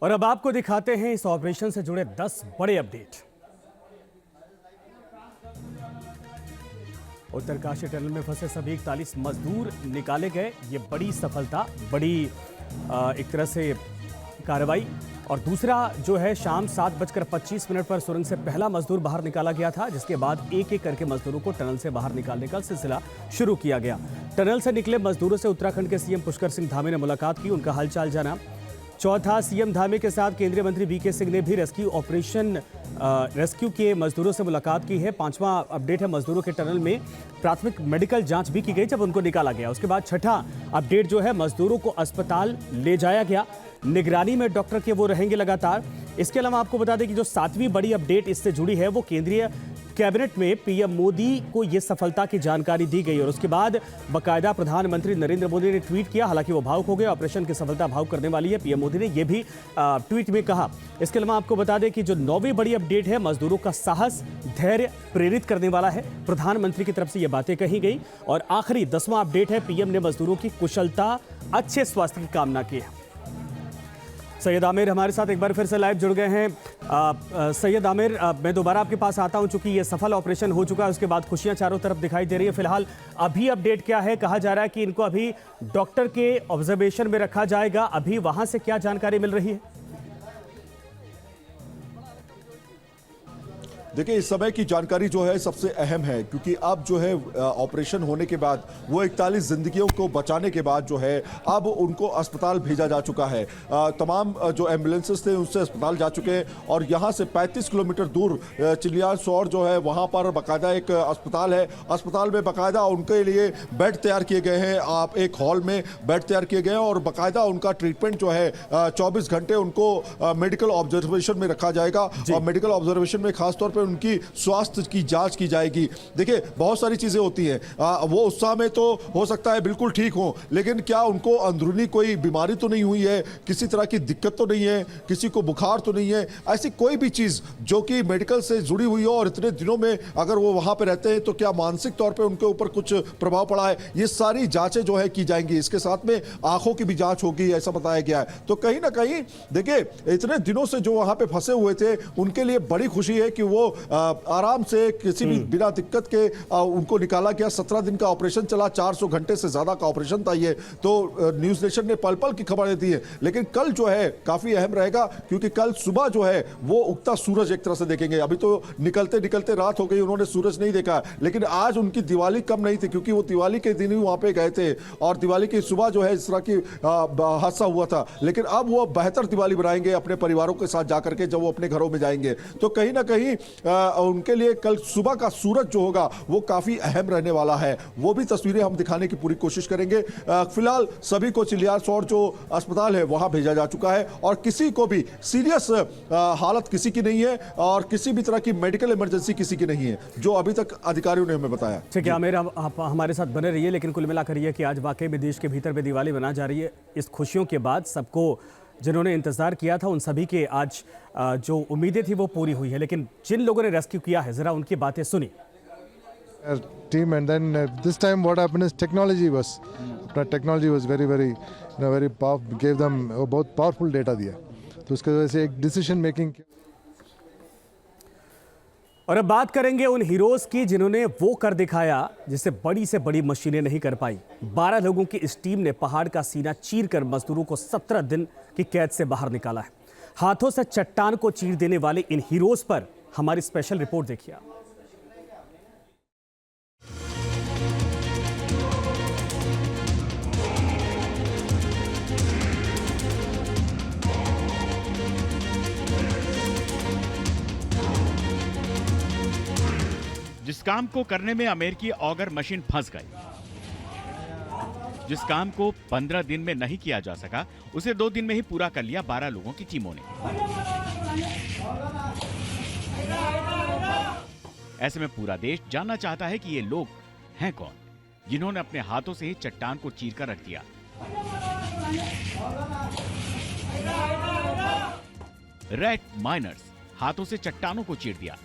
और अब आपको दिखाते हैं इस ऑपरेशन से जुड़े 10 बड़े अपडेट। उत्तरकाशी टनल में फंसे सभी 41 मजदूर निकाले गए। ये बड़ी सफलता, बड़ी एक तरह से कार्रवाई। और दूसरा जो है, शाम 7:25 पर सुरंग से पहला मजदूर बाहर निकाला गया था, जिसके बाद एक एक करके मजदूरों को टनल से बाहर निकालने का सिलसिला शुरू किया गया। टनल से निकले मजदूरों से उत्तराखंड के सीएम पुष्कर सिंह धामी ने मुलाकात की, उनका हालचाल जाना। चौथा, सीएम धामी के साथ केंद्रीय मंत्री वीके सिंह ने भी रेस्क्यू के मजदूरों से मुलाकात की है। पांचवा अपडेट है, मजदूरों के टनल में प्राथमिक मेडिकल जांच भी की गई जब उनको निकाला गया। उसके बाद छठा अपडेट जो है, मजदूरों को अस्पताल ले जाया गया, निगरानी में डॉक्टर के वो रहेंगे लगातार। इसके अलावा आपको बता दें कि जो सातवीं बड़ी अपडेट इससे जुड़ी है, वो केंद्रीय कैबिनेट में पीएम मोदी को ये सफलता की जानकारी दी गई और उसके बाद बाकायदा प्रधानमंत्री नरेंद्र मोदी ने ट्वीट किया। हालांकि वो भावुक हो गए, ऑपरेशन की सफलता भावुक करने वाली है, पीएम मोदी ने ये भी ट्वीट में कहा। इसके अलावा आपको बता दें कि जो 9वीं बड़ी अपडेट है, मजदूरों का साहस, धैर्य प्रेरित करने वाला है, प्रधानमंत्री की तरफ से ये बातें कही गई। और आखिरी 10वां अपडेट है, पीएम ने मजदूरों की कुशलता, अच्छे स्वास्थ्य की कामना की है। सैयद आमिर हमारे साथ एक बार फिर से लाइव जुड़ गए हैं। सैयद आमिर, मैं दोबारा आपके पास आता हूं, चूंकि ये सफल ऑपरेशन हो चुका है, उसके बाद खुशियां चारों तरफ दिखाई दे रही है। फिलहाल अभी अपडेट क्या है? कहा जा रहा है कि इनको अभी डॉक्टर के ऑब्जर्वेशन में रखा जाएगा। अभी वहां से क्या जानकारी मिल रही है? देखिए, इस समय की जानकारी जो है सबसे अहम है, क्योंकि अब जो है ऑपरेशन होने के बाद वो 41 जिंदगियों को बचाने के बाद जो है अब उनको अस्पताल भेजा जा चुका है। तमाम जो एम्बुलेंसेस थे उनसे अस्पताल जा चुके हैं और यहाँ से 35 किलोमीटर दूर चिलियासौड़ जो है वहाँ पर बाकायदा एक अस्पताल है। अस्पताल में बाकायदा उनके लिए बेड तैयार किए गए हैं। आप एक हॉल में बेड तैयार किए गए हैं और बाकायदा उनका ट्रीटमेंट जो है 24 घंटे उनको मेडिकल ऑब्जर्वेशन में रखा जाएगा और मेडिकल ऑब्जर्वेशन में खासतौर पर उनकी स्वास्थ्य की जांच की जाएगी। देखिए, बहुत सारी चीजें होती हैं, वो उस समय तो हो सकता है बिल्कुल ठीक हो, लेकिन क्या उनको अंदरूनी कोई बीमारी तो नहीं हुई है, किसी तरह की दिक्कत तो नहीं है, किसी को बुखार तो नहीं है, ऐसी कोई भी चीज जो कि मेडिकल से जुड़ी हुई हो और इतने दिनों में अगर वो वहां पे रहते हैं तो क्या मानसिक तौर पे उनके ऊपर कुछ प्रभाव पड़ा है, ये सारी जांचें जो है की जाएंगी। इसके साथ में आंखों की भी जांच होगी, ऐसा बताया गया है। तो कहीं ना कहीं देखिए, इतने दिनों से जो वहां पे फंसे हुए थे उनके लिए बड़ी खुशी है कि वो आराम से किसी भी बिना दिक्कत के उनको निकाला गया। 17 दिन का ऑपरेशन चला, 400 घंटे से ज्यादा का ऑपरेशन था ये। तो न्यूज नेशन ने पल पल की खबरें दी है, लेकिन कल जो है काफी अहम रहेगा, क्योंकि कल सुबह जो है वो उगता सूरज एक तरह से देखेंगे। अभी तो निकलते निकलते रात हो गई, उन्होंने सूरज नहीं देखा, लेकिन आज उनकी दिवाली कम नहीं थी, क्योंकि वो दिवाली के दिन ही वहां पे गए थे और दिवाली की सुबह जो है इस तरह की हादसा हुआ था। लेकिन अब वो बेहतर दिवाली बनाएंगे अपने परिवारों के साथ जाकर के, जब वो अपने घरों में जाएंगे। तो कहीं ना कहीं उनके लिए कल सुबह का सूरज जो होगा वो काफी अहम रहने वाला है। वो भी तस्वीरें हम दिखाने की पूरी कोशिश करेंगे। फिलहाल सभी को चिलियासौड़ जो अस्पताल है वहां भेजा जा चुका है और किसी को भी सीरियस हालत किसी की नहीं है और किसी भी तरह की मेडिकल इमरजेंसी किसी की नहीं है, जो अभी तक अधिकारियों ने हमें बताया। ठीक है आमिर, आप हमारे साथ बने रहिए। लेकिन कुल मिलाकर ये कि आज वाकई में देश के भीतर में दिवाली मनाई जा रही है। इस खुशियों के बाद सबको, जिन्होंने इंतजार किया था, उन सभी के आज जो उम्मीदें थी वो पूरी हुई है। लेकिन जिन लोगों ने रेस्क्यू किया है, जरा उनकी बातें सुनी। Team, and then this time what happened is technology was very powerful, gave them बहुत powerful data दिया, तो उसकी वजह से एक डिसीजन मेकिंग। और अब बात करेंगे उन हीरोज की जिन्होंने वो कर दिखाया जिसे बड़ी से बड़ी मशीनें नहीं कर पाई। 12 लोगों की इस टीम ने पहाड़ का सीना चीरकर मजदूरों को 17 दिन की कैद से बाहर निकाला है। हाथों से चट्टान को चीर देने वाले इन हीरोज पर हमारी स्पेशल रिपोर्ट देखिए। जिस काम को करने में अमेरिकी ऑगर मशीन फंस गई, जिस काम को 15 दिन में नहीं किया जा सका, उसे 2 दिन में ही पूरा कर लिया 12 लोगों की टीमों ने। ऐसे में पूरा देश जानना चाहता है कि ये लोग हैं कौन, जिन्होंने अपने हाथों से ही चट्टान को चीरकर रख दिया। रेड माइनर्स, हाथों से चट्टानों को चीर दिया।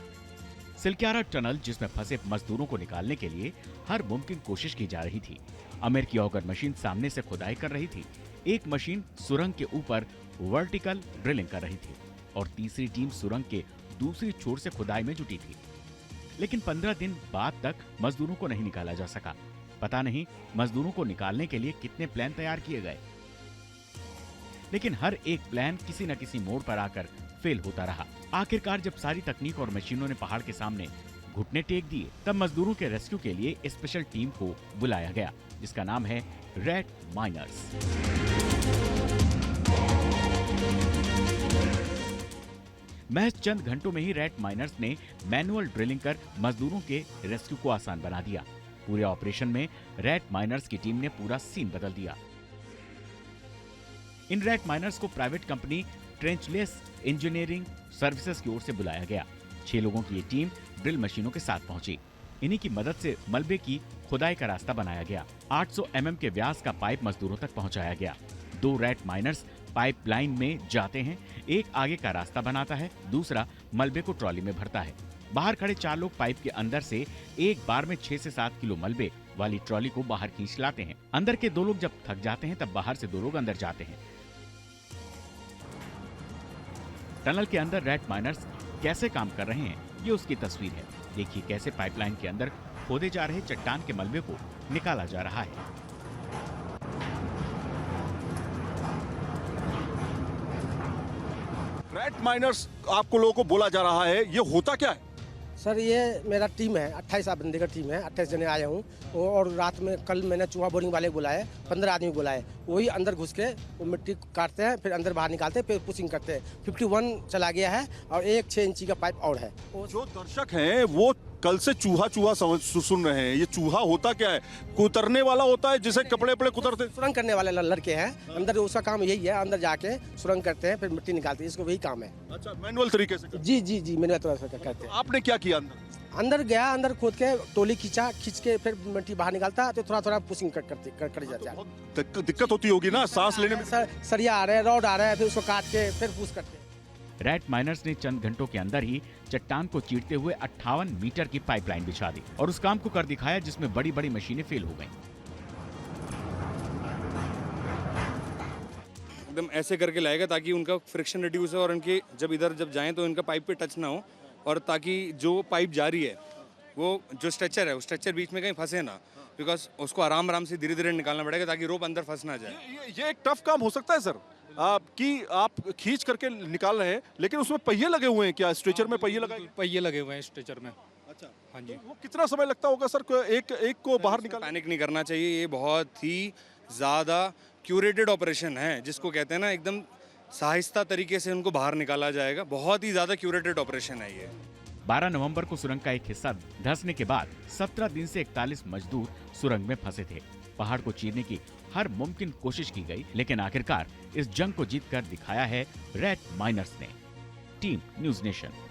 सिलक्यारा टनल, जिसमें फंसे मजदूरों को निकालने के लिए हर मुमकिन कोशिश की जा रही थी। अमेरिकी ऑगर मशीन सामने से खुदाई कर रही थी। एक मशीन सुरंग के ऊपर वर्टिकल ड्रिलिंग कर रही थी और तीसरी टीम सुरंग के दूसरी छोर से खुदाई में जुटी थी। लेकिन 15 दिन बाद तक मजदूरों को नहीं निकाला जा सका। पता नहीं मजदूरों को निकालने के लिए कितने प्लान तैयार किए गए, लेकिन हर एक प्लान किसी न किसी मोड़ पर आकर फेल होता रहा। आखिरकार जब सारी तकनीक और मशीनों ने पहाड़ के सामने घुटने टेक दिए, तब मजदूरों के रेस्क्यू के लिए स्पेशल टीम को बुलाया गया, जिसका नाम है रेड माइनर्स। महज चंद घंटों में ही रेड माइनर्स ने मैनुअल ड्रिलिंग कर मजदूरों के रेस्क्यू को आसान बना दिया। पूरे ऑपरेशन में रेड माइनर्स की टीम ने पूरा सीन बदल दिया। इन रेड माइनर्स को प्राइवेट कंपनी ट्रेंचलेस इंजीनियरिंग सर्विसेज की ओर से बुलाया गया। 6 लोगों की ये टीम ड्रिल मशीनों के साथ पहुंची। इन्हीं की मदद से मलबे की खुदाई का रास्ता बनाया गया। 800 mm के व्यास का पाइप मजदूरों तक पहुंचाया गया। 2 रेड माइनर्स पाइपलाइन में जाते हैं, एक आगे का रास्ता बनाता है, दूसरा मलबे को ट्रॉली में भरता है। बाहर खड़े 4 लोग पाइप के अंदर से एक बार में 6 से 7 किलो मलबे वाली ट्रॉली को बाहर खींच लाते हैं। अंदर के 2 लोग जब थक जाते हैं, तब बाहर से 2 लोग अंदर जाते हैं। टनल के अंदर रेड माइनर्स कैसे काम कर रहे हैं, ये उसकी तस्वीर है। देखिए कैसे पाइपलाइन के अंदर खोदे जा रहे चट्टान के मलबे को निकाला जा रहा है। रेड माइनर्स आपको लोगों को बोला जा रहा है, ये होता क्या है? सर ये मेरा टीम है, 28 बंदे का टीम है, 28 जने आए हूँ। और रात में कल मैंने चूहा बोरिंग वाले बुलाए, 15 आदमी बुलाए। वही अंदर घुस के वो मिट्टी काटते हैं, फिर अंदर बाहर निकालते हैं, फिर पुशिंग करते हैं। 51 चला गया है और एक 6 इंची का पाइप और है। जो दर्शक हैं वो कल से चूहा सुन रहे हैं। ये चूहा होता क्या है? कुतरने वाला होता है, जिसे कपड़े कुतरते। सुरंग करने वाले लड़के हैं, अंदर उसका काम यही है, अंदर जाके सुरंग करते हैं, फिर मिट्टी निकालते हैं, इसको वही काम है। अच्छा, मैनुअल तरीके से? जी जी जी, मैंने तो ऐसा करते हैं। आपने क्या किया? अंदर गया, अंदर खोद के टोली खींच के फिर मिट्टी बाहर निकालता है, तो थोड़ा थोड़ा पुशिंग कर जाता है। दिक्कत होती होगी ना सांस लेने में? सरिया आ रहे हैं, रॉड आ रहा है, फिर उसको काट के फिर पुश करते हैं। रेड माइनर्स ने चंद घंटों के अंदर ही चट्टान को चीरते हुए 58 मीटर की पाइपलाइन बिछा दी और उस काम को कर दिखाया जिसमें बड़ी बड़ी मशीनें फेल हो गईं। एकदम ऐसे करके लाएगा ताकि उनका फ्रिक्शन रिड्यूस हो और उनके जब जाएं तो इनका पाइप पे टच ना हो, और ताकि जो पाइप जा रही है वो जो स्ट्रेचर है, वो स्ट्रेचर बीच में कहीं फंसे ना, बिकॉज उसको आराम से धीरे धीरे निकालना पड़ेगा ताकि रोप अंदर फंस ना जाए। ये एक टफ काम हो सकता है सर, कि आप खींच करके निकाल रहे हैं, लेकिन उसमें पहिए लगे हुए हैं क्या? स्ट्रेचर में पहिए लगाए? पहिए लगे हुए हैं स्ट्रेचर में। अच्छा, हाँ जी। तो वो कितना समय लगता होगा सर एक को बाहर निकाल? पैनिक नहीं करना चाहिए, ये बहुत ही ज़्यादा क्यूरेटेड ऑपरेशन है, जिसको कहते हैं ना, एकदम साहिस्ता तरीके से उनको बाहर निकाला जाएगा। बहुत ही ज़्यादा क्यूरेटेड ऑपरेशन है ये। 12 नवंबर को सुरंग का एक हिस्सा धंसने के बाद 17 दिन से 41 मजदूर सुरंग में फंसे थे। पहाड़ को चीरने की हर मुमकिन कोशिश की गई, लेकिन आखिरकार इस जंग को जीतकर दिखाया है रेड माइनर्स ने। Team news nation.